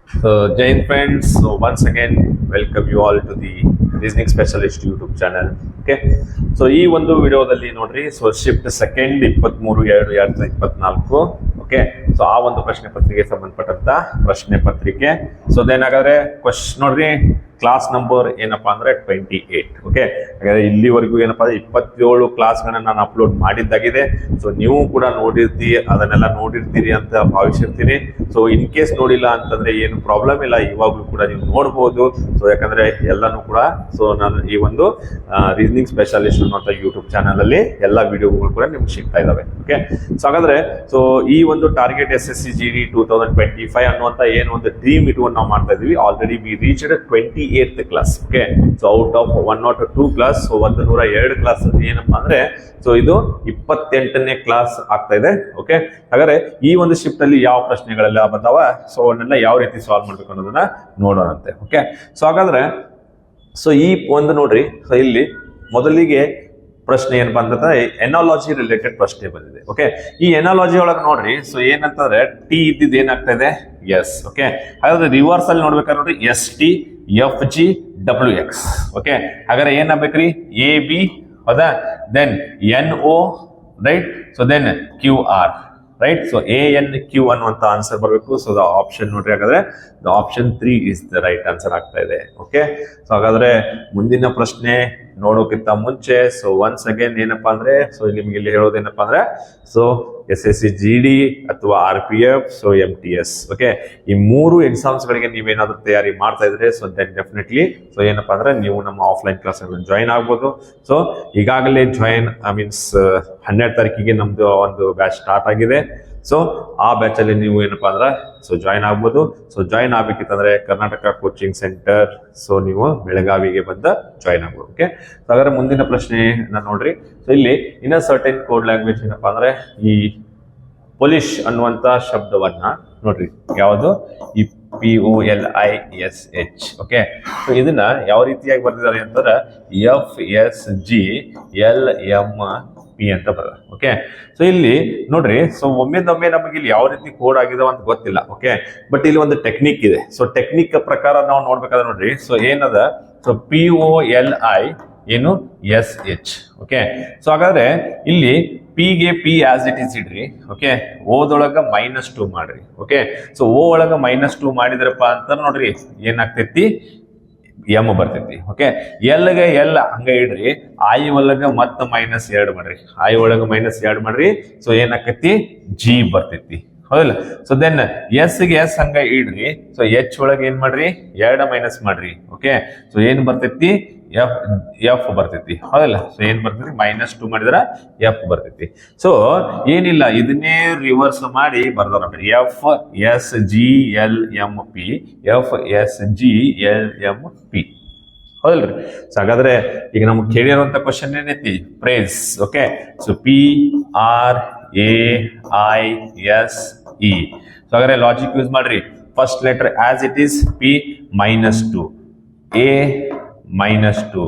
So, Jain friends, so once again, welcome you all to the Reasoning Specialist YouTube channel. Okay, so ಈ ಒಂದು ವಿಡಿಯೋದಲ್ಲಿ ನೋಡ್ರಿ, so shift second 23/2/2024. Okay, so ಆ ಒಂದು ಪ್ರಶ್ನೆ ಪತ್ರಿಕೆಗೆ ಸಂಬಂಧಪಟ್ಟಂತ ಪ್ರಶ್ನೆ ಪತ್ರಿಕೆ. ಸೊ ಅದೇನಾಗಾದ್ರೆ ನೋಡ್ರಿ, ಕ್ಲಾಸ್ ನಂಬರ್ ಏನಪ್ಪಾ ಅಂದ್ರೆ 28. ಓಕೆ, ಹಾಗಾದ್ರೆ ಇಲ್ಲಿವರೆಗೂ ಏನಪ್ಪಾ ಅಂದ್ರೆ 27 ಕ್ಲಾಸ್ಗಳನ್ನ ನಾನು ಅಪ್ಲೋಡ್ ಮಾಡಿದ್ದಾಗಿದೆ. ಸೊ ನೀವು ಕೂಡ ಅದನ್ನೆಲ್ಲ ನೋಡಿರ್ತೀರಿ ಅಂತ ಭಾವಿಸಿರ್ತೀನಿ. ಸೊ ಇನ್ ಕೇಸ್ ನೋಡಿಲ್ಲ ಅಂತಂದ್ರೆ ಏನು ಪ್ರಾಬ್ಲಮ್ ಇಲ್ಲ, ಇವಾಗ್ಲೂ ಕೂಡ ನೀವು ನೋಡ್ಬೋದು. ಸೊ ಯಾಕಂದ್ರೆ ಎಲ್ಲಾನು ಕೂಡ ಸೊ ನಾನು ಈ ಒಂದು ರೀಸನಿಂಗ್ ಸ್ಪೆಷಲಿಸ್ಟ್ ಅನ್ನುವಂಥ ಯೂಟ್ಯೂಬ್ ಚಾನಲ್ ಅಲ್ಲಿ ಎಲ್ಲ ವಿಡಿಯೋಗಳು ಕೂಡ ನಿಮ್ಗೆ ಸಿಗ್ತಾ ಇದಾವೆ. ಓಕೆ, ಸೊ ಹಾಗಾದ್ರೆ ಸೊ ಈ ಒಂದು ಟಾರ್ಗೆಟ್ SSC GD 2025 ಅನ್ನುವಂತ ಏನು ಒಂದು ಡ್ರೀಮ್ ಇಟ್ಕೊಂಡು ನಾವು ಮಾಡ್ತಾ ಇದೀವಿ. Already we reached 28th class. Okay, so out of 102 class, so 102 class ಏನಪ್ಪಾ ಅಂದ್ರೆ ಸೊ ಇದು 28ನೇ ಕ್ಲಾಸ್ ಆಗ್ತಾ ಇದೆ. ಓಕೆ, ಹಾಗಾದ್ರೆ ಈ ಒಂದು ಶಿಫ್ಟ್ ಅಲ್ಲಿ ಯಾವ ಪ್ರಶ್ನೆಗಳೆಲ್ಲ ಬರ್ತಾವ, ಸೊ ಅವನ್ನೆಲ್ಲ ಯಾವ ರೀತಿ ಸಾಲ್ವ್ ಮಾಡ್ಬೇಕು ಅನ್ನೋದನ್ನ ನೋಡೋಣಂತೆ. ಓಕೆ, ಸೊ ಹಾಗಾದ್ರೆ ಸೊ ಈ ಒಂದು ನೋಡ್ರಿ, ಸೊ ಇಲ್ಲಿ ಮೊದಲಿಗೆ ಪ್ರಶ್ನೆ ಏನಪ್ಪಾ ಅಂತಂದ್ರೆ ಎನಾಲಜಿ ರಿಲೇಟೆಡ್ ಪ್ರಶ್ನೆ ಬಂದಿದೆ. ಓಕೆ, ಈ ಎನಾಲಜಿ ಒಳಗೆ ನೋಡ್ರಿ, ಸೊ ಏನಂತಂದ್ರೆ ಟಿ ಇದ್ದಿದ್ದು ಏನಾಗ್ತಾ ಇದೆ ಎಸ್. ಓಕೆ, ಹಾಗಾದ್ರೆ ರಿವರ್ಸ್ ಅಲ್ಲಿ ನೋಡ್ಬೇಕಾದ್ರೆ ನೋಡ್ರಿ ST FG WX. ಓಕೆ, ಹಾಗಾದ್ರೆ ಏನಾಗ್ಬೇಕ್ರಿ AB, ಹೌದಾ, then NO, right, so then QR, right. So ANQ ಅನ್ನುವಂತ ಆನ್ಸರ್ ಬರಬೇಕು. ಸೊ ದ ಆಪ್ಷನ್ ನೋಡ್ರಿ, ಹಾಗಾದ್ರೆ the option 3 is the right answer ಆಗ್ತಾ ಇದೆ. ಓಕೆ, ಸೊ ಹಾಗಾದ್ರೆ ಮುಂದಿನ ಪ್ರಶ್ನೆ ನೋಡೋಕ್ಕಿಂತ ಮುಂಚೆ ಸೊ ಒನ್ಸ್ ಅಗೇನ್ ಏನಪ್ಪಾ ಅಂದ್ರೆ ಸೊ ನಿಮ್ಗೆ ಇಲ್ಲಿ ಹೇಳೋದೇನಪ್ಪಾ ಅಂದ್ರೆ ಸೊ SSC GD ಅಥವಾ RPF, ಸೊ MTS. ಓಕೆ, ಈ ಮೂರು ಎಕ್ಸಾಮ್ಸ್ ಗಳಿಗೆ ನೀವೇನಾದ್ರೂ ತಯಾರಿ ಮಾಡ್ತಾ ಇದ್ರೆ ಸೊ ದೆನ್ ಡೆಫಿನೆಟ್ಲಿ ಸೊ ಏನಪ್ಪಾ ಅಂದ್ರೆ ನೀವು ನಮ್ಮ ಆಫ್ಲೈನ್ ಕ್ಲಾಸ್ ಜಾಯಿನ್ ಆಗ್ಬೋದು. ಸೊ ಈಗಾಗಲೇ ಮೀನ್ಸ್ 12 ತಾರೀಕಿಗೆ ನಮ್ದು ಒಂದು ಬ್ಯಾಚ್ ಸ್ಟಾರ್ಟ್ ಆಗಿದೆ. ಸೊ ಆ ಬ್ಯಾಚ್ ಅಲ್ಲಿ ನೀವು ಏನಪ್ಪಾ ಅಂದ್ರೆ ಸೊ ಜಾಯಿನ್ ಆಗ್ಬೋದು. ಸೊ ಜಾಯಿನ್ ಆಗ್ಬೇಕಿತ್ತಂದ್ರೆ ಕರ್ನಾಟಕ ಕೋಚಿಂಗ್ ಸೆಂಟರ್, ಸೊ ನೀವು ಬೆಳಗಾವಿಗೆ ಬಂದ ಜಾಯಿನ್ ಆಗ್ಬೋದು. ಓಕೆ, ಸೊ ಹಾಗಾದ್ರೆ ಮುಂದಿನ ಪ್ರಶ್ನೆ ನೋಡ್ರಿ, ಸೊ ಇಲ್ಲಿ ಇನ್ನ ಸರ್ಟೈನ್ ಕೋಡ್ ಲ್ಯಾಂಗ್ವೇಜ್ ಏನಪ್ಪಾ ಅಂದ್ರೆ ಈ ಪೊಲಿಷ್ ಅನ್ನುವಂತ ಶಬ್ದವನ್ನ ನೋಡ್ರಿ, ಯಾವುದು ಈ POLISH. ಓಕೆ, ಸೊ ಇದನ್ನ ಯಾವ ರೀತಿಯಾಗಿ ಬರ್ತಿದ್ದಾರೆ ಅಂತಂದ್ರೆ FSGLMP ಅಂತ ಬರ. ಓಕೆ, ಸೊ ಇಲ್ಲಿ ನೋಡ್ರಿ, ಸೊ ಒಮ್ಮೆದೊಮ್ಮೆ ನಮಗೆ ಇಲ್ಲಿ ಯಾವ ರೀತಿ ಕೋಡ್ ಆಗಿದಾವ ಅಂತ ಗೊತ್ತಿಲ್ಲ. ಓಕೆ, ಬಟ್ ಇಲ್ಲಿ ಒಂದು ಟೆಕ್ನಿಕ್ ಇದೆ. ಸೊ ಟೆಕ್ನಿಕ್ ಪ್ರಕಾರ ನಾವು ನೋಡ್ಬೇಕಾದ್ರೆ ನೋಡ್ರಿ, ಸೊ ಏನದ ಸೊ POLI ಏನು SH. ಓಕೆ, ಸೊ ಹಾಗಾದ್ರೆ ಇಲ್ಲಿ P ಗೆ P ಆಸ್ ಇಟ್ ಇಸ್ ಇಡ್ರಿ. ಓಕೆ, ಓದೊಳಗ -2 ಮಾಡ್ರಿ. ಓಕೆ, ಸೊ O ಒಳಗ -2 ಮಾಡಿದ್ರಪ್ಪ ಅಂತ ನೋಡ್ರಿ ಏನಾಗ್ತೈತಿ M ಬರ್ತೈತಿ. ಓಕೆ, L ಗೆ L ಹಂಗ ಇಡ್ರಿ, I ಒಳಗ ಮತ್ತ -2 ಮಾಡ್ರಿ, I ಒಳಗ -2 ಮಾಡ್ರಿ, ಸೊ ಏನಾಕತಿ G ಬರ್ತೈತಿ. ಹೌದಲ್ಲ. ಸೊ ದೆನ್ S ಗೆ S ಹಂಗ ಇಡ್ರಿ, ಸೊ H ಒಳಗ ಏನ್ ಮಾಡ್ರಿ 2 ಮೈನಸ್ ಮಾಡ್ರಿ. ಓಕೆ, ಸೊ ಏನ್ ಬರ್ತೈತಿ F ಬರ್ತೈತಿ. ಹೌದಲ್ಲ. ಸೊ ಏನ್ ಬರ್ತೈತಿ -2 ಮಾಡಿದ್ರ F ಬರ್ತೈತಿ. ಸೊ ಏನಿಲ್ಲ, ಇದನ್ನೇ ರಿವರ್ಸ್ ಮಾಡಿ ಬರ್ದಾರ FSGLMP, FSGLMP. ಹೌದಲ್ರಿ. ಸೊ ಹಾಗಾದ್ರೆ ಈಗ ನಮ್ಗೆ ಕೇಳಿರುವಂತ ಕ್ವಶನ್ ಏನೈತಿ praise. Okay, so PRAISE. So ಹಾಗಾದ್ರೆ ಲಾಜಿಕ್ ಯೂಸ್ ಮಾಡ್ರಿ. First letter as it is P -2, A -2,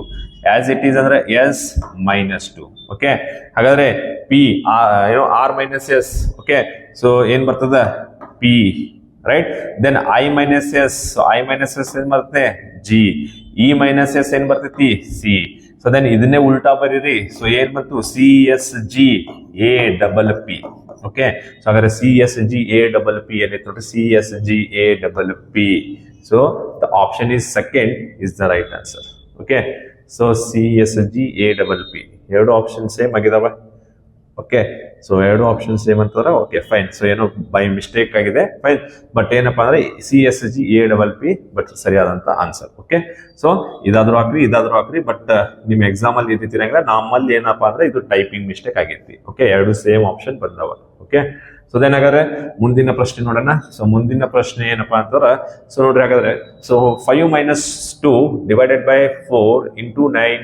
as it is ಅಂದ್ರೆ S -2. ಓಕೆ, ಹಾಗಾದ್ರೆ P R -S. Okay, so ಏನ್ ಬರ್ತದ P, right. Then I -S, so I -S ಏನ್ ಬರುತ್ತೆ G, E -S ಏನ್ ಬರ್ತೈತಿ C. ಸೊ ದೆನ್ ಇದನ್ನೇ ಉಲ್ಟಾ ಬರೀರಿ. ಸೊ ಏನ್ ಬಂತು CSGAPP. ಓಕೆ, ಸೊ ಹಾಗಾದ್ರೆ CSGAPP ಏನೈತೆ ನೋಡ್ರಿ, CSGAPP. So the option is second is the right answer. Okay, so CSGAPP ಎರಡು ಆಪ್ಷನ್ ಸೇಮ್ ಆಗಿದಾವ. ಓಕೆ, ಸೊ ಎರಡು ಆಪ್ಷನ್ ಸೇಮ್ ಅಂತಂದ್ರೆ ಓಕೆ ಫೈನ್. ಸೊ ಏನೋ ಬೈ ಮಿಸ್ಟೇಕ್ ಆಗಿದೆ, ಫೈನ್. ಬಟ್ ಏನಪ್ಪಾ ಅಂದ್ರೆ CSGAPP ಬಟ್ ಸರಿಯಾದಂತ ಆನ್ಸರ್. ಓಕೆ, ಸೊ ಇದಾದ್ರೂ ಹಾಕ್ರಿ. ಬಟ್ ನಿಮ್ ಎಕ್ಸಾಮ್ ಅಲ್ಲಿ ಇದ್ದಿರಂಗಿಲ್ಲ, ನಮ್ಮಲ್ಲಿ ಏನಪ್ಪಾ ಅಂದ್ರೆ ಇದು ಟೈಪಿಂಗ್ ಮಿಸ್ಟೇಕ್ ಆಗೈತಿ. ಓಕೆ, ಎರಡು ಸೇಮ್ ಆಪ್ಷನ್ ಬಂದವ. ಓಕೆ, ಸೊ ದೆನ್ ಹಾಗಾದ್ರೆ ಮುಂದಿನ ಪ್ರಶ್ನೆ ನೋಡೋಣ. ಸೊ ಮುಂದಿನ ಪ್ರಶ್ನೆ ಏನಪ್ಪಾ ಅಂತಂದ್ರೆ ಸೊ ನೋಡ್ರಿ, ಹಾಗಾದ್ರೆ ಸೊ 5 - 2 ಡಿವೈಡೆಡ್ ಬೈ 4 into 9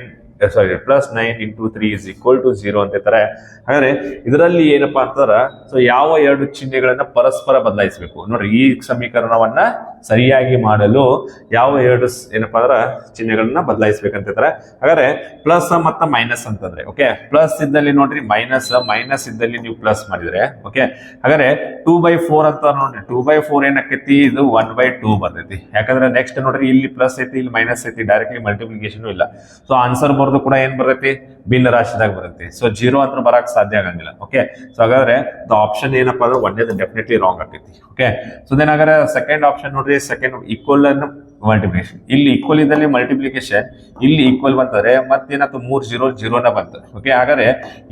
ಸಾರಿ +9 × 3 = 0 ಅಂತ ಇರ್ತಾರೆ. ಹಾಗಾದ್ರೆ ಇದರಲ್ಲಿ ಏನಪ್ಪಾ ಅಂತಂದ್ರ ಸೊ ಯಾವ ಎರಡು ಚಿಹ್ನೆಗಳನ್ನ ಪರಸ್ಪರ ಬದಲಾಯಿಸಬೇಕು ನೋಡ್ರಿ. ಈ ಸಮೀಕರಣವನ್ನ ಸರಿಯಾಗಿ ಮಾಡಲು ಯಾವ ಎರಡು ಏನಪ್ಪಾ ಅಂದ್ರ ಚಿಹ್ನೆಗಳನ್ನ ಬದಲಾಯಿಸಬೇಕಂತ ಇರ್ತಾರೆ. ಹಾಗಾದ್ರೆ ಪ್ಲಸ್ ಮತ್ತು ಮೈನಸ್ ಅಂತಂದ್ರೆ ಓಕೆ, ಪ್ಲಸ್ ಇದ್ದಲ್ಲಿ ನೋಡ್ರಿ ಮೈನಸ್, ಮೈನಸ್ ಇದ್ದಲ್ಲಿ ನೀವು ಪ್ಲಸ್ ಮಾಡಿದ್ರೆ ಓಕೆ. ಹಾಗಾದ್ರೆ 2/4 ಅಂತ ನೋಡ್ರಿ, 2/4 ಏನಾಕೈತಿ, ಇದು 1/2 ಬರ್ತೈತಿ. ಯಾಕಂದ್ರೆ ನೆಕ್ಸ್ಟ್ ನೋಡ್ರಿ ಇಲ್ಲಿ ಪ್ಲಸ್ ಐತಿ, ಇಲ್ಲಿ ಮೈನಸ್ ಐತಿ, ಡೈರೆಕ್ಟ್ಲಿ ಮಲ್ಟಿಪ್ಲಿಕೇಶನ್ ಇಲ್ಲ. ಸೊ ಆನ್ಸರ್ ಬರೋದು ಕೂಡ ಏನ್ ಬರ್ತೈತಿ, ಭಿನ್ನ ರಾಶಿದಾಗ ಬರುತ್ತೆ. ಸೊ 0 ಅಂತ ಬರಕ್ ಸಾಧ್ಯ ಆಗಂಗಿಲ್ಲ ಓಕೆ. ಸೊ ಹಾಗಾದ್ರೆ ದ ಆಪ್ಷನ್ ಏನಪ್ಪಾ ಅಂದ್ರೆ ಒಂದೇದು ಡೆಫಿನೆಟ್ಲಿ ರಾಂಗ್ ಆಗ್ತೈತಿ ಓಕೆ. ಸೊ ದೆನ್ ಹಾಗಾದ್ರೆ ಸೆಕೆಂಡ್ ಆಪ್ಷನ್ ನೋಡ್ರಿ, ಸೆಕೆಂಡ್ ಈಕ್ವಲ್ ಅನ್ನು ಮಲ್ಟಿಪ್ಲಿಕೇಶನ್, ಇಲ್ಲಿ ಈಕ್ವಲ್ ಇದ್ದಲ್ಲಿ ಮಲ್ಟಿಪ್ಲಿಕೇಶನ್, ಇಲ್ಲಿ ಈಕ್ವಲ್ ಬಂತಂದ್ರೆ ಮತ್ತೇನಾಯ್ತು 3 0 0ನ ಬಂತು ಓಕೆ. ಹಾಗಾದ್ರೆ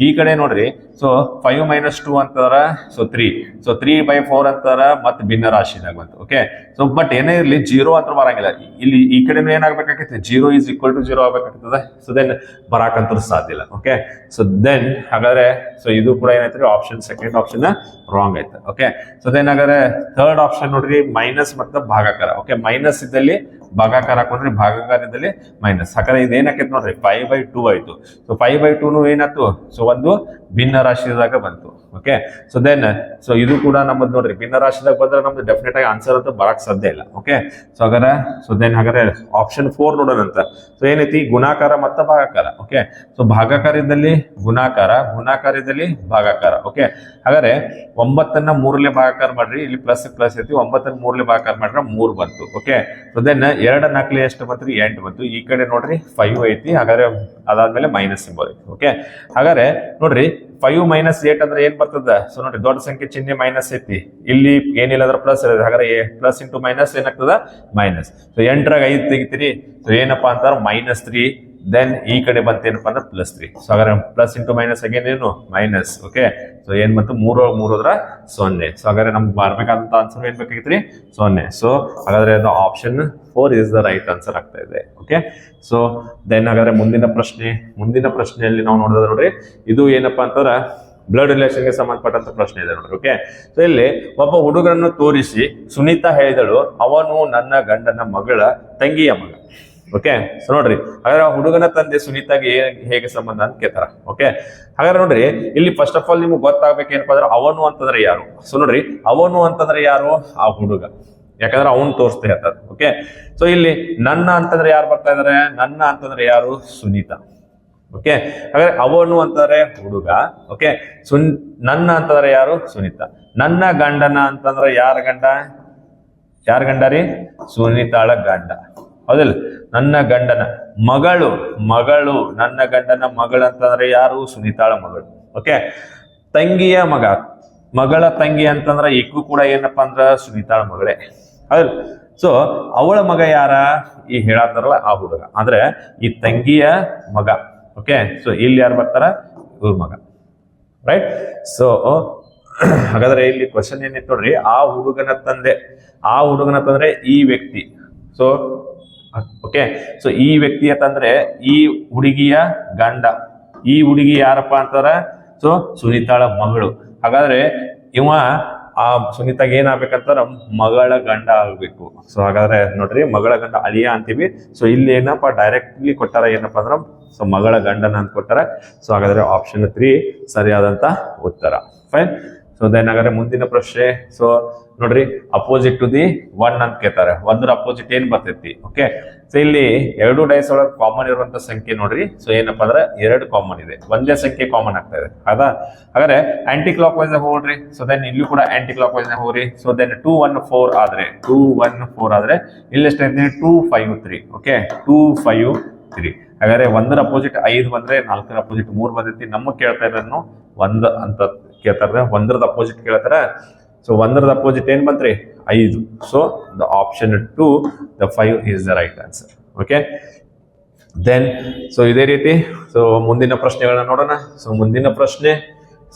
ಈ ಕಡೆ ನೋಡ್ರಿ, ಸೊ 5 - 2 ಅಂತಾರ, ಸೊ 3, ಸೊ 3/4 ಅಂತಾರ, ಮತ್ತೆ ಭಿನ್ನ ರಾಶಿದಾಗ ಬಂತು ಓಕೆ. ಸೊ ಬಟ್ ಏನೇ ಇರ್ಲಿ 0 ಅಂತ ಬರಂಗಿಲ್ಲ. ಇಲ್ಲಿ ಈ ಕಡೆನೂ ಏನಾಗ್ಬೇಕಾಗೈತಿ, 0 = 0 ಆಗ್ಬೇಕಾಗ್ತದೆ. ಸೊ ದೆನ್ ಬರಾಕಂತೂ ಸಾಧ್ಯ ಇಲ್ಲ ಓಕೆ. ಸೊ ದೆನ್ ಹಾಗಾದ್ರೆ ಸೊ ಇದು ಕೂಡ ಏನಾಯ್ತು, ಆಪ್ಷನ್ ಸೆಕೆಂಡ್ ಆಪ್ಷನ್ ರಾಂಗ್ ಆಯ್ತು ಓಕೆ. ಸೊ ದೆನ್ ಹಾಗಾದ್ರೆ ಥರ್ಡ್ ಆಪ್ಷನ್ ನೋಡ್ರಿ, ಮೈನಸ್ ಮತ್ತು ಭಾಗಾಕಾರ ಓಕೆ. ಮೈನಸ್ ಇದ್ದಲ್ಲಿ ಭಾಗಾಕಾರ ಹಾಕೊಂಡ್ರಿ, ಭಾಗಾಕಾರದಲ್ಲಿ ಮೈನಸ್. ಹಾಗಾದ್ರೆ ಇದೇನಾಕೈತಿ ನೋಡ್ರಿ 5/2 ಆಯ್ತು. ಸೊ 5/2 ಏನಾಯ್ತು, ಸೊ ಒಂದು ಭಿನ್ನ ರಾಶಿದಾಗ ಬಂತು ಓಕೆ. ಸೊ ದೆನ್ ಸೊ ಇದು ಕೂಡ ನಮ್ಮದು ನೋಡ್ರಿ ಭಿನ್ನ ರಾಶಿದಾಗ ಬಂದ್ರೆ ನಮ್ದು ಡೆಫಿನೆಟ್ ಆಗಿ ಆನ್ಸರ್ ಅಂತ ಬರಕ್ ಸಾಧ್ಯ ಇಲ್ಲ ಓಕೆ. ಸೊ ಹಾಗಾದ್ರೆ ಸೊ ದೆನ್ ಹಾಗಾದ್ರೆ ಆಪ್ಷನ್ 4 ನೋಡೋಣ ಅಂತ. ಸೊ ಏನೈತಿ, ಗುಣಾಕಾರ ಮತ್ತು ಭಾಗಾಕಾರ ಓಕೆ. ಸೊ ಭಾಗಾಕಾರದಲ್ಲಿ ಗುಣಾಕಾರ, ಗುಣಾಕಾರದಲ್ಲಿ ಭಾಗಾಕಾರ ಓಕೆ. ಹಾಗಾದ್ರೆ 9ನ್ನ 3ಲೆ ಭಾಗಾಕಾರ ಮಾಡ್ರಿ, ಇಲ್ಲಿ ಪ್ಲಸ್ ಪ್ಲಸ್ ಐತಿ, 9ನ್ನ 3ಲೆ ಭಾಗಾಕಾರ ಮಾಡ್ರೆ 3 ಬಂತು ಓಕೆ. ಸೊ ದೆನ್ 2 4 ಎಷ್ಟು ಬಂತ್ರಿ, 8 ಬಂತು. ಈ ಕಡೆ ನೋಡ್ರಿ 5 ಐತಿ, ಹಾಗಾದ್ರೆ ಅದಾದ್ಮೇಲೆ ಮೈನಸ್ ಸಿಂಬಲ್ ಐತಿ ಓಕೆ. ಹಾಗಾದ್ರೆ ನೋಡ್ರಿ 5 - 8 ಅಂದ್ರೆ ಏನ್ ಬರ್ತದ, ಸೊ ನೋಡ್ರಿ ದೊಡ್ಡ ಸಂಖ್ಯೆ ಚಿಹ್ನೆ ಮೈನಸ್ ಐತಿ, ಇಲ್ಲಿ ಏನಿಲ್ಲ ಅಂದ್ರೆ ಪ್ಲಸ್ ಇರೋದು. ಹಾಗಾದ್ರೆ ಪ್ಲಸ್ ಇಂಟು ಮೈನಸ್ ಏನಾಗ್ತದ, ಮೈನಸ್. ಸೊ 8ರಾಗ 5 ತೆಗಿತೀರಿ, ಸೊ ಏನಪ್ಪಾ ಅಂತಾರ -3. ದೆನ್ ಈ ಕಡೆ ಬಂತೇನಪ್ಪ ಅಂದ್ರೆ +3. ಸೊ ಹಾಗಾದ್ರೆ ಪ್ಲಸ್ ಇಂಟು ಮೈನಸ್ ಅಗೇನ್ ಏನು ಮೈನಸ್ ಓಕೆ. ಸೊ ಏನ್ ಬಂತು, 3 × 3 = 0. ಸೊ ಹಾಗಾದ್ರೆ ನಮ್ಗೆ ಬರ್ಬೇಕಾದಂತ ಆನ್ಸರ್ ಏನ್ ಬೇಕಾಗಿತ್ರಿ, 0. ಸೊ ಹಾಗಾದ್ರೆ ಅದು option 4 is the right answer ಆಗ್ತಾ ಇದೆ ಓಕೆ. ಸೊ ದೆನ್ ಹಾಗಾದ್ರೆ ಮುಂದಿನ ಪ್ರಶ್ನೆಯಲ್ಲಿ ನಾವು ನೋಡಿದ್ರೆ ನೋಡ್ರಿ, ಇದು ಏನಪ್ಪಾ ಅಂತಂದ್ರ ಬ್ಲಡ್ ರಿಲೇಷನ್ಗೆ ಸಂಬಂಧಪಟ್ಟಂತ ಪ್ರಶ್ನೆ ಇದೆ ನೋಡ್ರಿ ಓಕೆ. ಸೊ ಇಲ್ಲಿ ಒಬ್ಬ ಹುಡುಗರನ್ನು ತೋರಿಸಿ ಸುನೀತಾ ಹೇಳಿದಳು, ಅವನು ನನ್ನ ಗಂಡನ ಮಗಳ ತಂಗಿಯ ಮಗ ಓಕೆ. ಸೊ ನೋಡ್ರಿ ಹಾಗಾದ್ರೆ ಹುಡುಗನ ತಂದೆ ಸುನೀತಾಗೆ ಹೇಗೆ ಸಂಬಂಧ ಅಂತ ಕೇಳ್ತಾರ ಓಕೆ. ಹಾಗಾದ್ರೆ ನೋಡ್ರಿ ಇಲ್ಲಿ ಫಸ್ಟ್ ಆಫ್ ಆಲ್ ನಿಮ್ಗೆ ಗೊತ್ತಾಗ್ಬೇಕೇನಪ್ಪ ಅಂದ್ರೆ ಅವನು ಅಂತಂದ್ರೆ ಯಾರು. ಸೊ ನೋಡ್ರಿ ಅವನು ಅಂತಂದ್ರೆ ಯಾರು, ಆ ಹುಡುಗ, ಯಾಕಂದ್ರೆ ಅವನು ತೋರಿಸ್ತಾ ಇರ್ತಾರೆ ಓಕೆ. ಸೊ ಇಲ್ಲಿ ನನ್ನ ಅಂತಂದ್ರೆ ಯಾರು ಬರ್ತಾ ಇದಾರೆ, ನನ್ನ ಅಂತಂದ್ರೆ ಯಾರು, ಸುನೀತಾ ಓಕೆ. ಹಾಗಾದ್ರೆ ಅವನು ಅಂತಂದ್ರೆ ಹುಡುಗ ಓಕೆ. ನನ್ನ ಅಂತಂದ್ರೆ ಯಾರು, ಸುನೀತಾ. ನನ್ನ ಗಂಡನ ಅಂತಂದ್ರೆ ಯಾರ ಗಂಡ ರೀ, ಸುನೀತಾಳ ಗಂಡ ಹೌದಿಲ್ಲ. ನನ್ನ ಗಂಡನ ಮಗಳು, ನನ್ನ ಗಂಡನ ಮಗಳು ಅಂತಂದ್ರೆ ಯಾರು, ಸುನೀತಾಳ ಮಗಳು ಓಕೆ. ತಂಗಿಯ ಮಗಳ ತಂಗಿ ಅಂತಂದ್ರೆ ಈಗೂ ಕೂಡ ಏನಪ್ಪಾ ಅಂದ್ರ ಸುನೀತಾಳ ಮಗಳೇ ಹೌದಿಲ್ಲ. ಸೊ ಅವಳ ಮಗ ಯಾರ, ಈ ಹೇಳತ್ತಾರಲ್ಲ ಆ ಹುಡುಗ, ಅಂದ್ರೆ ಈ ತಂಗಿಯ ಮಗ ಓಕೆ. ಸೊ ಇಲ್ಲಿ ಯಾರು ಬರ್ತಾರ, ಇವ್ರ ಮಗ ರೈಟ್. ಸೊ ಹಾಗಾದ್ರೆ ಇಲ್ಲಿ ಕ್ವಶನ್ ಏನಿತ್ತು ನೋಡ್ರಿ, ಆ ಹುಡುಗನ ತಂದ್ರೆ ಈ ವ್ಯಕ್ತಿ. So okay. ಸೊ ಈ ವ್ಯಕ್ತಿ ಅಂತಂದ್ರೆ ಈ ಹುಡುಗಿಯ ಗಂಡ, ಈ ಹುಡುಗಿ ಯಾರಪ್ಪ ಅಂತಾರ, ಸೊ ಸುನೀತಾಳ ಮಗಳು. ಹಾಗಾದ್ರೆ ಇವ ಆ ಸುನೀತಾಗ ಏನಾಗ್ಬೇಕಂತಾರ, ಮಗಳ ಗಂಡ ಆಗ್ಬೇಕು. ಸೊ ಹಾಗಾದ್ರೆ ನೋಡ್ರಿ ಮಗಳ ಗಂಡ ಅಳಿಯ ಅಂತೀವಿ. ಸೊ ಇಲ್ಲಿ ಏನಪ್ಪಾ ಡೈರೆಕ್ಟ್ಲಿ ಕೊಟ್ಟಾರ, ಏನಪ್ಪಾ ಅಂದ್ರ ಸೊ ಮಗಳ ಗಂಡನ ಅಂತ ಕೊಟ್ಟಾರ. ಸೊ ಹಾಗಾದ್ರೆ ಆಪ್ಷನ್ 3 ಸರಿಯಾದಂತ ಉತ್ತರ ಫೈನ್. ಸೊ ದೆನ್ ಹಾಗಾದ್ರೆ ಮುಂದಿನ ಪ್ರಶ್ನೆ, ಸೊ ನೋಡ್ರಿ ಅಪೋಸಿಟ್ ಟು ದಿ 1 ಅಂತ ಕೇಳ್ತಾರೆ. 1ರ ಅಪೋಸಿಟ್ ಏನ್ ಬರ್ತೈತಿ ಓಕೆ. ಸೊ ಇಲ್ಲಿ 2 ಡೈಸ್ ಒಳಗೆ ಕಾಮನ್ ಇರುವಂತ ಸಂಖ್ಯೆ ನೋಡ್ರಿ. ಸೊ ಏನಪ್ಪಾ ಅಂದ್ರೆ 2 ಕಾಮನ್ ಇದೆ, ಒಂದೇ ಸಂಖ್ಯೆ ಕಾಮನ್ ಆಗ್ತಾ ಇದೆ ಹೌದಾ. ಹಾಗಾದ್ರೆ ಆಂಟಿ ಕ್ಲಾಕ್ ವೈಸ್ ಹೋಗ್ರಿ. ಸೊ ದೆನ್ ಇಲ್ಲಿ ಕೂಡ ಆಂಟಿ ಕ್ಲಾಕ್ ವೈಸ್ ಹೋಗ್ರಿ. ಸೊ ದೆನ್ 2 1 4 ಆದ್ರೆ ಇಲ್ಲಿ ಎಷ್ಟೈತಿ, 2 5 3 ಓಕೆ. 2 5 3. ಹಾಗಾದ್ರೆ 1ರ ಅಪೋಸಿಟ್ 5 ಬಂದ್ರೆ 4ರ ಅಪೋಸಿಟ್ 3 ಬಂದೈತಿ. ನಮಗ್ ಕೇಳ್ತಾ ಇರೋದು 1 ಅಂತ ಕೇಳ್ತಾರೆ, 1ರದ ಅಪೋಸಿಟ್ ಕೇಳ್ತಾರ. ಸೊ 1ರದ ಅಪೋಸಿಟ್ ಏನ್ ಬಂತ್ರಿ, 5. So the option 2 the 5 is the right answer okay. Then so ಇದೇ ರೀತಿ ಸೊ ಮುಂದಿನ ಪ್ರಶ್ನೆಗಳನ್ನ ನೋಡೋಣ. ಸೊ ಮುಂದಿನ ಪ್ರಶ್ನೆ,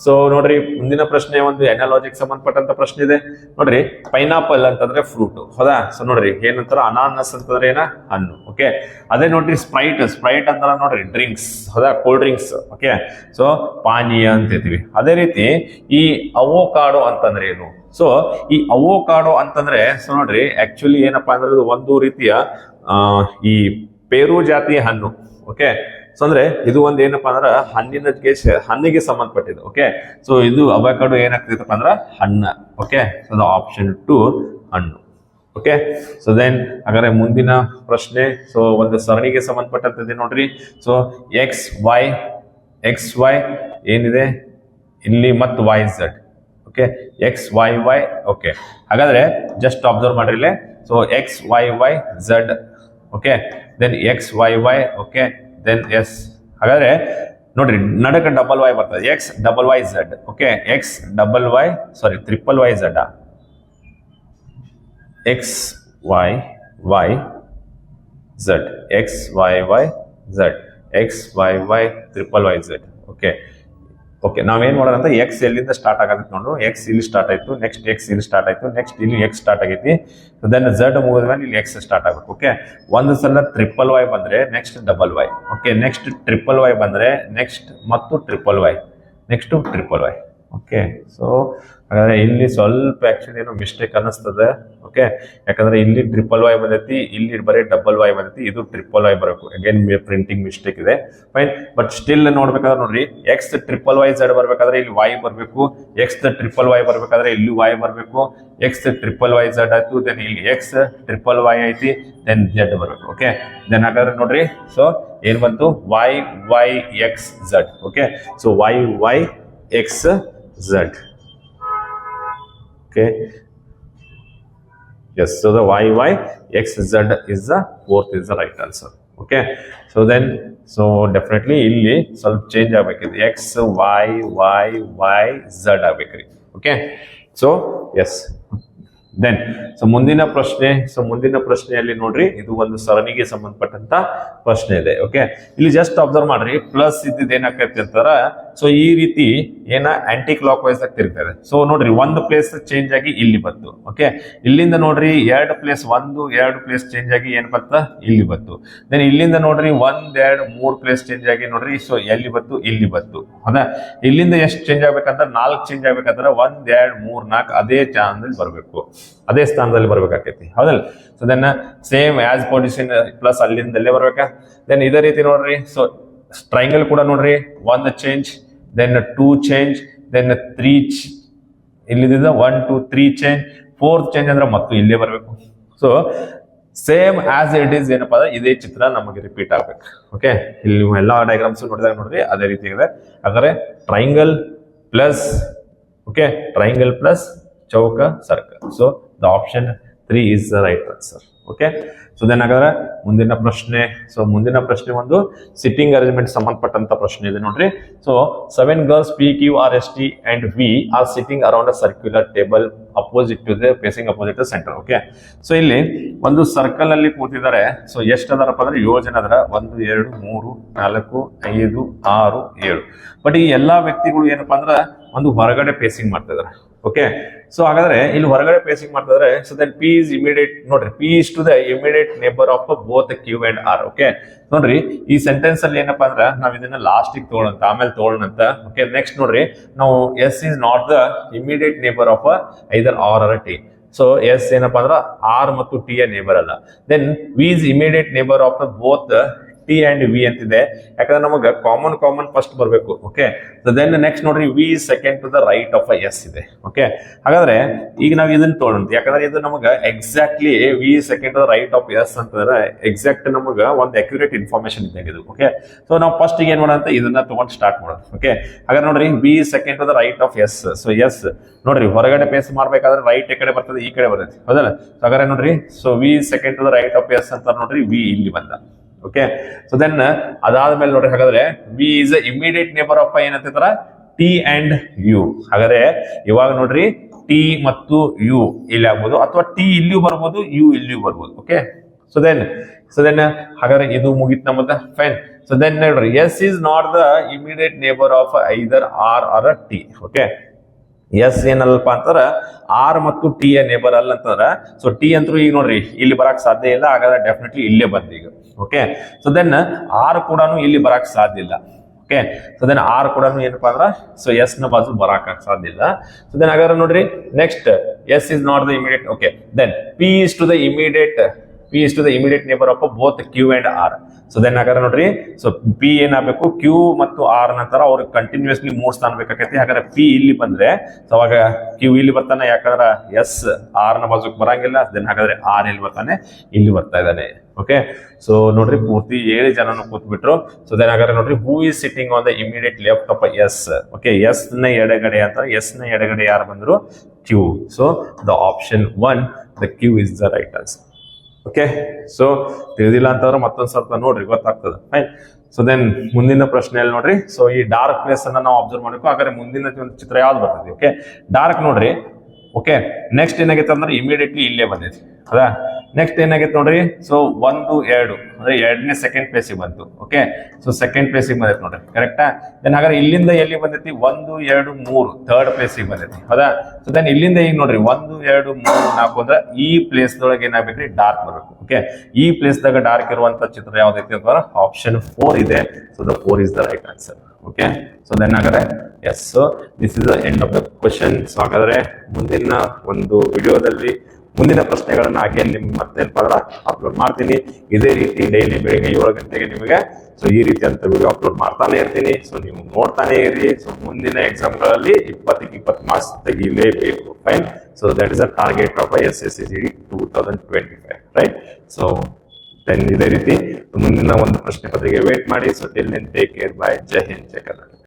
ಸೊ ನೋಡ್ರಿ ಮುಂದಿನ ಪ್ರಶ್ನೆ ಒಂದು ಎನಾಲಜಿಗೆ ಸಂಬಂಧಪಟ್ಟಂತ ಪ್ರಶ್ನೆ ಇದೆ ನೋಡ್ರಿ. ಪೈನಾಪಲ್ ಅಂತಂದ್ರೆ ಫ್ರೂಟ್ ಹೌದಾ. ಸೊ ನೋಡ್ರಿ ಏನಂತಾರ, ಅನಾನಸ್ ಅಂತಂದ್ರೆ ಏನ, ಹಣ್ಣು ಓಕೆ. ಅದೇ ನೋಡ್ರಿ ಸ್ಪ್ರೈಟ್ ಅಂತಾರ ನೋಡ್ರಿ ಡ್ರಿಂಕ್ಸ್ ಹೌದಾ, ಕೋಲ್ಡ್ ಡ್ರಿಂಕ್ಸ್ ಓಕೆ. ಸೊ ಪಾನೀಯ ಅಂತೀವಿ. ಅದೇ ರೀತಿ ಈ ಅವೋಕಾಡೋ ಅಂತಂದ್ರೆ ಏನು. ಸೊ ಈ ಅವೋಕಾಡೋ ಅಂತಂದ್ರೆ ಸೊ ನೋಡ್ರಿ ಆಕ್ಚುಲಿ ಏನಪ್ಪಾ ಅಂದ್ರೆ ಒಂದು ರೀತಿಯ ಈ ಪೇರು ಜಾತಿಯ ಹಣ್ಣು ಓಕೆ. ಸೊ ಅಂದ್ರೆ ಇದು ಒಂದ್ ಏನಪ್ಪಾ ಅಂದ್ರ ಹಣ್ಣಿಗೆ ಸಂಬಂಧಪಟ್ಟಿದ್ದು. ಓಕೆ, ಸೊ ಇದು ಅವಕಾಡೋ ಏನಾಗ್ತೈತಪ್ಪ ಅಂದ್ರ ಹಣ್ಣ. ಓಕೆ, ಸೊ ಆಪ್ಷನ್ 2 ಹಣ್ಣು. ಓಕೆ, ಸೊ ದೆನ್ ಹಾಗಾದ್ರೆ ಮುಂದಿನ ಪ್ರಶ್ನೆ ಸೊ ಒಂದು ಸರಣಿಗೆ ಸಂಬಂಧಪಟ್ಟಂತದ್ದು ನೋಡ್ರಿ. ಸೊ ಎಕ್ಸ್ ವೈ ಏನಿದೆ ಇಲ್ಲಿ ಮತ್ತು Y Z. Okay, X Y Y. Okay, ಹಾಗಾದ್ರೆ ಜಸ್ಟ್ ಅಬ್ಸರ್ವ್ ಮಾಡ್ರಿ ಇಲ್ಲಿ. So X Y Y Z. Okay, then X Y Y. Okay, then S. ಹಾಗಾದ್ರೆ ನೋಡ್ರಿ ನಡಕ ಡಬಲ್ ವೈ ಬರ್ತದೆ, X double Y Z. Okay, X double Y triple Y Z. X Y Y Z, X Y Y Z, X Y Y triple Y Z. Okay okay, ನಾವೇನ್ ಮಾಡೋಣ ಅಂತ X ಎಲ್ಲಿಂದ start ಆಗತ್ತೆ ನೋಡು. X ಇಲ್ಲಿ start ಆಯ್ತು, next X ಇಲ್ಲಿ start ಆಯ್ತು, ನೆಕ್ಸ್ಟ್ ಇಲ್ಲಿ ಎಕ್ಸ್ ಸ್ಟಾರ್ಟ್ ಆಗೈತಿ. ದೆನ್ ಝೆಡ್ ಮುಗಿದ್ಮೇಲೆ ಇಲ್ಲಿ ಎಕ್ಸ್ ಸ್ಟಾರ್ಟ್ ಆಗ್ಬೇಕು. ಓಕೆ, ಒಂದು ಸಲ ಟ್ರಿಪಲ್ ವೈ ಬಂದ್ರೆ next double Y. Okay, next triple Y ಬಂದ್ರೆ ನೆಕ್ಸ್ಟ್ ಮತ್ತು triple Y, next triple Y. Okay, so ಹಾಗಾದ್ರೆ ಇಲ್ಲಿ ಸ್ವಲ್ಪ ಆಕ್ಚುಲಿ ಏನೋ ಮಿಸ್ಟೇಕ್ ಅನ್ನಿಸ್ತದೆ. ಓಕೆ, ಯಾಕಂದ್ರೆ ಇಲ್ಲಿ ಟ್ರಿಪಲ್ ವೈ ಬಂದೈತಿ, ಇಲ್ಲಿ ಬರೀ ಡಬಲ್ ವೈ ಬಂದೈತಿ, ಇದು ಟ್ರಿಪಲ್ ವೈ ಬರಬೇಕು. ಅಗೇನ್ ಪ್ರಿಂಟಿಂಗ್ ಮಿಸ್ಟೇಕ್ ಇದೆ, ಫೈನ್. ಬಟ್ ಸ್ಟಿಲ್ ನೋಡ್ಬೇಕಾದ್ರೆ ನೋಡ್ರಿ, ಎಕ್ಸ್ ಟ್ರಿಪಲ್ ವೈ ಝೆಡ್ ಬರ್ಬೇಕಾದ್ರೆ ಇಲ್ಲಿ ವೈ ಬರಬೇಕು, ಎಕ್ಸ್ ಟ್ರಿಪಲ್ ವೈ ಬರ್ಬೇಕಾದ್ರೆ ಇಲ್ಲಿ ವೈ ಬರಬೇಕು, ಎಕ್ಸ್ ಟ್ರಿಪಲ್ ವೈ ಝೆಡ್ ಆಯ್ತು, ದೆನ್ ಇಲ್ಲಿ ಎಕ್ಸ್ ಟ್ರಿಪಲ್ ವೈ ಐತಿ, ದೆನ್ ಝೆಡ್ ಬರಬೇಕು. ಓಕೆ, ದೆನ್ ಹಾಗಾದ್ರೆ ನೋಡ್ರಿ, ಸೊ ಏನ್ ಬಂತು Y Y X Z. Okay, so Y Y X Z. Okay, yes, so the y x z is the fourth is the right answer. Okay, so then so definitely ಇಲ್ಲಿ ಸ್ವಲ್ಪ change ಆಗಬೇಕಿದೆ, x y y y z ಆಗಬೇಕ್ರಿ. Okay, so yes. Then so ಮುಂದಿನ ಪ್ರಶ್ನೆಯಲ್ಲಿ ನೋಡ್ರಿ, ಇದು ಒಂದು ಸರಣಿಗೆ ಸಂಬಂಧಪಟ್ಟಂತ ಪ್ರಶ್ನೆ ಇದೆ. ಓಕೆ, ಇಲ್ಲಿ ಜಸ್ಟ್ ಅಬ್ಸರ್ವ್ ಮಾಡ್ರಿ, ಪ್ಲಸ್ ಇದ್ದಿದ್ದು ಏನಾಗ್ತೈತಿ ಅಂತಾರ. ಸೊ ಈ ರೀತಿ ಏನ ಆಂಟಿ ಕ್ಲಾಕ್ ವೈಸ್ ಆಗಿ ತಿರುಗ್ತದೆ. ಸೊ ನೋಡ್ರಿ, ಒಂದು ಪ್ಲೇಸ್ ಚೇಂಜ್ ಆಗಿ ಇಲ್ಲಿ ಬಂತು. ಓಕೆ, ಇಲ್ಲಿಂದ ನೋಡ್ರಿ ಎರಡು ಪ್ಲೇಸ್ ಚೇಂಜ್ ಆಗಿ ಏನ್ ಬಂತ ಇಲ್ಲಿ ಬಂತು. ದೆನ್ ಇಲ್ಲಿಂದ ನೋಡ್ರಿ 1 2 3 ಪ್ಲೇಸ್ ಚೇಂಜ್ ಆಗಿ ನೋಡ್ರಿ, ಸೊ ಎಲ್ಲಿ ಬಂತು ಇಲ್ಲಿ ಬಂತು. ಹೌದಾ, ಇಲ್ಲಿಂದ ಎಷ್ಟು ಚೇಂಜ್ ಆಗ್ಬೇಕಂತ 4 ಚೇಂಜ್ ಆಗ್ಬೇಕಂದ್ರೆ 1 2 3 4 ಅದೇ ಚಾನಲ್ ಬರಬೇಕು, ಅದೇ ಸ್ಥಾನದಲ್ಲಿ ಬರ್ಬೇಕಾಕೈತಿ. ಹೌದಲ್ಲ, so then same as position plus ಅಲ್ಲಿಂದಲ್ಲೇ ಬರ್ಬೇಕಾ. ದೆನ್ ಇದೇ ರೀತಿ ನೋಡ್ರಿ, ಸೊ ಟ್ರಯಾಂಗಲ್ ಕೂಡ ನೋಡ್ರಿ, 1 ಚೇಂಜ್, ದೆನ್ 2 ಚೇಂಜ್, ದೆನ್ 3 ಇಲ್ಲಿಂದ 1 2 3 ಚೇಂಜ್, 4th ಚೇಂಜ್ ಅಂದ್ರೆ ಮತ್ತು ಇಲ್ಲೇ ಬರ್ಬೇಕು. So same as it is ಏನಪ್ಪಾ ಅಂದ್ರೆ ಇದೇ ಚಿತ್ರ ನಮಗೆ ರಿಪೀಟ್ ಆಗ್ಬೇಕು. ಓಕೆ, ಇಲ್ಲಿ ನೀವು ಎಲ್ಲಾ ಡಯಾಗ್ರಾಮ್ಸ್ ನೋಡಿದಾಗ ನೋಡ್ರಿ ಅದೇ ರೀತಿ ಇದೆ. ಹಾಗಾದ್ರೆ triangle plus, okay, triangle plus ಚೌಕ circle. So the option 3 is the right answer. Okay, so then ಹಾಗಾದ್ರೆ ಮುಂದಿನ ಪ್ರಶ್ನೆ ಒಂದು ಸಿಟ್ಟಿಂಗ್ ಅರೇಂಜ್ಮೆಂಟ್ ಸಂಬಂಧಪಟ್ಟಂತ ಪ್ರಶ್ನೆ ಇದೆ ನೋಡ್ರಿ. So 7 girls P Q R S T and V are sitting around a circular table facing opposite the center. Okay, so ಇಲ್ಲಿ ಒಂದು ಸರ್ಕಲ್ ಅಲ್ಲಿ ಕೂತಿದ್ದಾರೆ. ಸೊ ಎಷ್ಟು ಅದಾರಪ್ಪ ಅಂದ್ರೆ 7 ಜನ ಅದರ, 1 2 3 4 5 6 7. ಬಟ್ ಈ ಎಲ್ಲಾ ವ್ಯಕ್ತಿಗಳು ಏನಪ್ಪಾ ಅಂದ್ರೆ ಒಂದು ಹೊರಗಡೆ ಫೇಸಿಂಗ್ ಮಾಡ್ತಾ ಇದಾರೆ. ಓಕೆ, ಸೊ ಹಾಗಾದ್ರೆ ಇಲ್ಲಿ ಹೊರಗಡೆ ಫೇಸಿಂಗ್ ಮಾಡ್ತಿದ್ರೆ, so then P is immediate, ನೋಡ್ರಿ P is to the immediate neighbor of both Q and R. Okay, ನೋಡ್ರಿ ಈ ಸೆಂಟೆನ್ಸ್ ಅಲ್ಲಿ ಏನಪ್ಪಾ ಅಂದ್ರೆ ನಾವ್ ಇದನ್ನ ಲಾಸ್ಟಿಗೆ ತಗೊಳ್ಳಂತ, ಆಮೇಲೆ ತಗೊಳ್ಳಂತ. ಓಕೆ, ನೆಕ್ಸ್ಟ್ ನೋಡ್ರಿ, ನಾವು S is not the immediate neighbor of either R or T. So S ಏನಪ್ಪಾ ಅಂದ್ರೆ R ಮತ್ತು T ಯ ನೇಬರ್ ಅಲ್ಲ. Then V is immediate neighbor of both T and V ಅಂತಿದೆ, ಯಾಕಂದ್ರೆ ನಮಗ ಕಾಮನ್ ಫಸ್ಟ್ ಬರಬೇಕು. ಓಕೆ, ಸೊ ದೆನ್ ನೆಕ್ಸ್ಟ್ ನೋಡ್ರಿ V is second to the right of S ಇದೆ. ಓಕೆ, ಹಾಗಾದ್ರೆ ಈಗ ನಾವು ಇದನ್ನ ತಗೊಳ್ಳೋಣ, ಯಾಕಂದ್ರೆ ಇದು ನಮಗ exactly V is second to the right of S ಅಂತಂದ್ರೆ ಎಕ್ಸಾಕ್ಟ್ ನಮಗ ಒಂದು ಅಕ್ಯುರೇಟ್ ಇನ್ಫಾರ್ಮೇಶನ್ ಇದ್ದಾಗ ಇದು. ಓಕೆ, ಸೊ ನಾವು ಫಸ್ಟ್ ಏನ್ ಮಾಡೋಣ ಅಂತ ಇದನ್ನ ತಗೊಂಡು ಸ್ಟಾರ್ಟ್ ಮಾಡೋಣ. ಓಕೆ, ಹಾಗಾದ್ರೆ ನೋಡ್ರಿ V is second to the right of S. So S ನೋಡ್ರಿ ಹೊರಗಡೆ ಫೇಸ್ ಮಾಡ್ಬೇಕಾದ್ರೆ ರೈಟ್ ಈ ಕಡೆ ಬರ್ತದೆ, ಈ ಕಡೆ ಬರ್ತದೆ. ಹೌದಲ್ಲ, ಸೊ ಹಾಗಾದ್ರೆ ನೋಡ್ರಿ, so V is second to the right of S ಅಂತ ನೋಡ್ರಿ V ಇಲ್ಲಿ ಬಂದ. ಓಕೆ, ಸೊ ದೆನ್ ಅದಾದ್ಮೇಲೆ ನೋಡ್ರಿ, ಹಾಗಾದ್ರೆ V is a immediate neighbor of ಏನಂತಾರ T and U. ಹಾಗಾದ್ರೆ ಇವಾಗ ನೋಡ್ರಿ T ಮತ್ತು U ಇಲ್ಲಿ ಆಗ್ಬೋದು, ಅಥವಾ T ಇಲ್ಲಿಯೂ ಬರ್ಬೋದು, U ಇಲ್ಲಿಯೂ ಬರ್ಬೋದು. ಓಕೆ, ಸೊ ದೆನ್ ಹಾಗಾದ್ರೆ ಇದು ಮುಗಿತ್ ನಮ್ಮದ, ಫೈನ್. ಸೊ ದೆನ್ ನೋಡ್ರಿ S is not the immediate neighbor of either R or T. Okay, yes ಏನಲ್ಲಪ್ಪ ಅಂತಾರ ಆರ್ ಮತ್ತು ಟಿ ಯ ನೇಬರ್ ಅಲ್ಲ ಅಂತಂದ್ರ, ಸೊ ಟಿ ಅಂತೂ ಈಗ ನೋಡ್ರಿ ಇಲ್ಲಿ ಬರಕ್ ಸಾಧ್ಯ ಇಲ್ಲ, ಹಾಗಾದ್ರೆ ಡೆಫಿನೆಟ್ಲಿ ಇಲ್ಲೇ ಬಂದ ಈಗ. ಓಕೆ, ಸೊ ದೆನ್ ಆರ್ ಕೂಡ ಇಲ್ಲಿ ಬರಕ್ ಸಾಧ್ಯ ಇಲ್ಲ. ಓಕೆ, ಸೊ ದೆನ್ ಆರ್ ಕೂಡ ಏನಪ್ಪಾ ಅಂದ್ರ ಸೊ ಎಸ್ ನ ಬಾಜು ಬರಾಕ್ ಸಾಧ್ಯ ಇಲ್ಲ. ಸೊ ದೆನ್ ಹಾಗಾದ್ರೆ ನೋಡ್ರಿ next S is not the immediate. Okay, then P is to the immediate neighbor of both Q and R. So then ಹಾಗಾದ್ರೆ ನೋಡ್ರಿ, ಸೊ ಪಿ ಏನಾಗಬೇಕು, ಕ್ಯೂ ಮತ್ತು ಆರ್ ನಂತರ ಅವ್ರಿಗೆ ಕಂಟಿನ್ಯೂಸ್ಲಿ 3 ಸ್ಥಾನ ಬೇಕಾಗೈತಿ. ಹಾಗಾದ್ರೆ ಪಿ ಇಲ್ಲಿ ಬಂದ್ರೆ ಸೊ ಅವಾಗ ಕ್ಯೂ ಇಲ್ಲಿ ಬರ್ತಾನೆ, ಯಾಕಂದ್ರೆ ಎಸ್ ಆರ್ ನ ಬಾಜುಕ್ ಬರಂಗಿಲ್ಲ. ದೆನ್ ಹಾಗಾದ್ರೆ ಆರ್ ಇಲ್ಲಿ ಬರ್ತಾನೆ, ಇಲ್ಲಿ ಬರ್ತಾ ಇದ್ದಾನೆ. ಓಕೆ, ಸೊ ನೋಡ್ರಿ ಪೂರ್ತಿ 7 ಜನನು ಕೂತ್ಬಿಟ್ರು. ಸೊ ದೆನ್ ಹಾಗಾದ್ರೆ ನೋಡ್ರಿ, who is sitting on the immediate left of S. Okay, S ನ ಎಡಗಡೆ ಅಂತ, ಎಸ್ ನ ಎಡಗಡೆ ಯಾರು ಬಂದ್ರು, Q. So the option 1, the Q is the right answer. Okay, so ತಿಳಿದಿಲ್ಲ ಅಂತಂದ್ರೆ ಮತ್ತೊಂದ್ ಸ್ವಲ್ಪ ನೋಡ್ರಿ, ಗೊತ್ತಾಗ್ತದೆ. ಫೈನ್. ಸೊ ದೆನ್ ಮುಂದಿನ ಪ್ರಶ್ನೆಯಲ್ಲಿ ನೋಡ್ರಿ, ಸೊ ಈ ಡಾರ್ಕ್ ಪ್ಲೇಸ್ ಅನ್ನ ನಾವು ಅಬ್ಸರ್ವ್ ಮಾಡಬೇಕು. ಹಾಗಾದ್ರೆ ಮುಂದಿನ ಒಂದು ಚಿತ್ರ ಯಾವ್ದು ಬರ್ತದೆ? ಓಕೆ, ಡಾರ್ಕ್ ನೋಡ್ರಿ. ಓಕೆ, ನೆಕ್ಸ್ಟ್ ಏನಾಗೈತೆ ಅಂದ್ರೆ ಇಮಿಡಿಯೇಟ್ಲಿ ಇಲ್ಲೇ ಬಂದೈತಿ. ಹೌದಾ? ನೆಕ್ಸ್ಟ್ ಏನಾಗೈತೆ ನೋಡ್ರಿ, ಸೊ 1, 2 ಅಂದ್ರೆ 2ನೇ ಸೆಕೆಂಡ್ ಪ್ಲೇಸಿಗೆ ಬಂತು. ಓಕೆ, ಸೊ ಸೆಕೆಂಡ್ ಪ್ಲೇಸಿಗೆ ಬಂದೈತಿ ನೋಡ್ರಿ, ಕರೆಕ್ಟಾ? ದೆನ್ ಹಾಗಾದ್ರೆ ಇಲ್ಲಿಂದ ಎಲ್ಲಿ ಬಂದೈತಿ? 1, 2, 3 ಥರ್ಡ್ ಪ್ಲೇಸಿಗೆ ಬಂದೈತಿ. ಹೌದಾ? ಸೊ ದೆನ್ ಇಲ್ಲಿಂದ ಈಗ ನೋಡ್ರಿ 1, 2, 3, 4 ಅಂದ್ರೆ ಈ ಪ್ಲೇಸ್ ದೊಳಗೆ ಏನಾಗ್ಬೇಕ್ರಿ, ಡಾರ್ಕ್ ಬರ್ಬೇಕು. ಓಕೆ, ಈ ಪ್ಲೇಸ್ ದಾಗ ಡಾರ್ಕ್ ಇರುವಂತ ಚಿತ್ರ ಯಾವ್ದೈತಿ ಅಂತಂದ್ರೆ ಆಪ್ಷನ್ 4 ಇದೆ. So the 4 is the right answer. Okay, so then ಹಾಗಾದ್ರೆ yes, so this is the end of the question. So ಹಾಗಾದ್ರೆ ಮುಂದಿನ ಒಂದು ವಿಡಿಯೋದಲ್ಲಿ ಮುಂದಿನ ಪ್ರಶ್ನೆಗಳನ್ನ ಹಾಗೆ ನಿಮ್ಗೆ ಮತ್ತೆ ಅಪ್ಲೋಡ್ ಮಾಡ್ತೀನಿ. ಇದೇ ರೀತಿ ಡೈಲಿ ಬೆಳಿಗ್ಗೆ 7 ಗಂಟೆಗೆ ನಿಮಗೆ ಸೊ ಈ ರೀತಿಯಂತ ವಿಡಿಯೋ ಅಪ್ಲೋಡ್ ಮಾಡ್ತಾನೆ ಇರ್ತೀನಿ. ಸೊ ನೀವು ನೋಡ್ತಾನೆ ಇರಿ. ಸೊ ಮುಂದಿನ ಎಕ್ಸಾಮ್ಗಳಲ್ಲಿ 20 ಮಾರ್ಕ್ಸ್ ತೆಗಿಲೇಬೇಕು. Fine. So that is a target of SSCGD 2025, right? So then ಇದೇ ರೀತಿ ಮುಂದಿನ ಒಂದು ಪ್ರಶ್ನೆ ಪತ್ರಿಕೆ ವೇಟ್ ಮಾಡಿ. So till then take care, bye. ಜೈ ಹಿಂದ್, ಜೈ ಕರ್ನಾಟಕ.